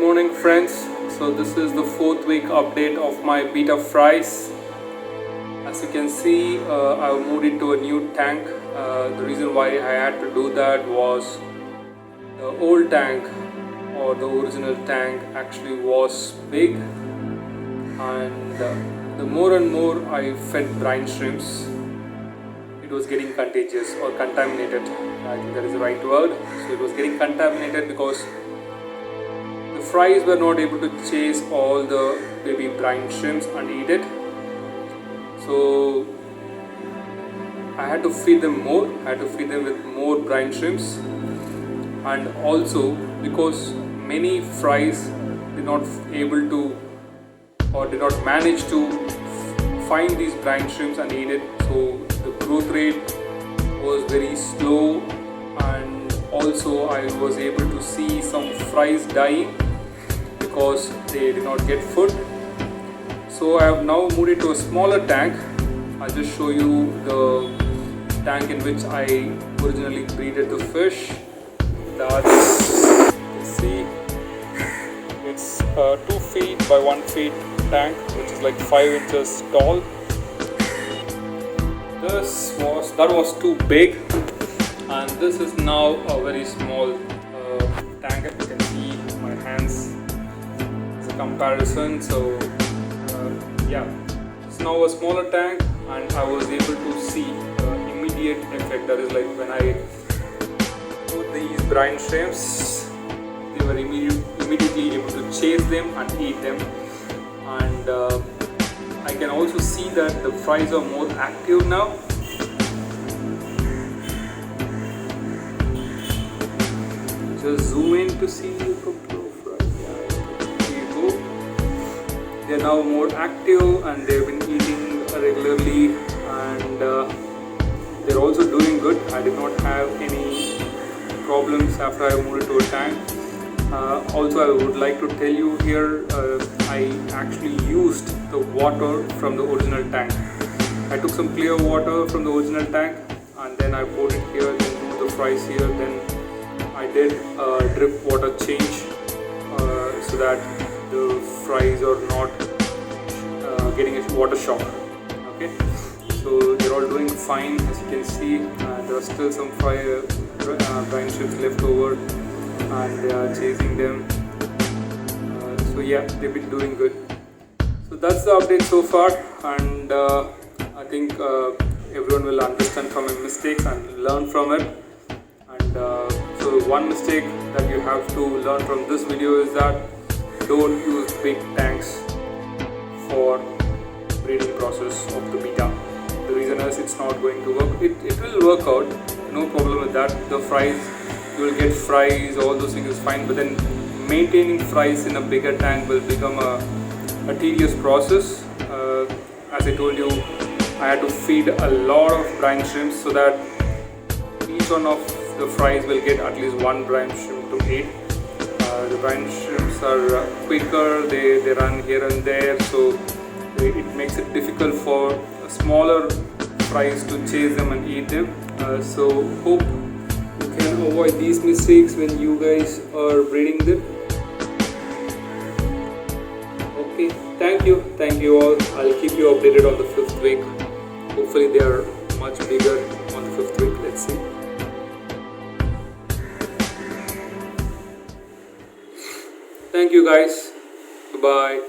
morning friends. So this is the 4th week update of my beta fries. As you can see, I've moved into a new tank. The reason why I had to do that was the old tank or the original tank actually was big, and the more and more I fed brine shrimps, it was getting contagious or contaminated. I think that is the right word. So it was getting contaminated because the fries were not able to chase all the baby brine shrimps and eat it. So I had to feed them more. I had to feed them with more brine shrimps, and also because many fries did not able to or did not manage to find these brine shrimps and eat it. So the growth rate was very slow, and also I was able to see some fries dying because they did not get food. So I have now moved into a smaller tank. I'll just show you the tank in which I originally breeded the fish. That's, you see, it's a 2 feet by 1 feet tank, which is like 5 inches tall. That was too big, and this is now a very small tank. As you can see my hands as a comparison. So yeah, it's now a smaller tank, and I was able to see immediate effect. That is, like when I put these brine shrimps, they were immediately able to chase them and eat them. And I can also see that the fries are more active now. Just zoom in to see the couple of fries. Yeah, here you go. They are now more active, and they've been eating regularly, and they're also doing good. I did not have any problems after I moved to a tank. Also, I would like to tell you here, I actually used the water from the original tank. I took some clear water from the original tank, and then I poured it here, then moved the fries here, then I did a drip water change so that the fries are not getting a water shock. Okay, so they're all doing fine. As you can see, there are still some brine shrimps left over, and they are chasing them. So yeah, they've been doing good. So that's the update so far, and I think everyone will understand from my mistakes and learn from it. And so one mistake that you have to learn from this video is that don't use big tanks for breeding process of the beta. The reason is it's not going to work. It will work out, no problem with that. The fries, you will get fries, all those things is fine, but then maintaining fries in a bigger tank will become a tedious process. As I told you, I had to feed a lot of brine shrimps so that each one of the fries will get at least one brine shrimp to eat. The brine shrimps are quicker, they run here and there, so it makes it difficult for smaller fries to chase them and eat them. So hope you can avoid these mistakes when you guys are breeding them. Okay, thank you all. I'll keep you updated on the 5th week. Hopefully they are much bigger on the 5th week. Let's see. Thank you guys. Bye.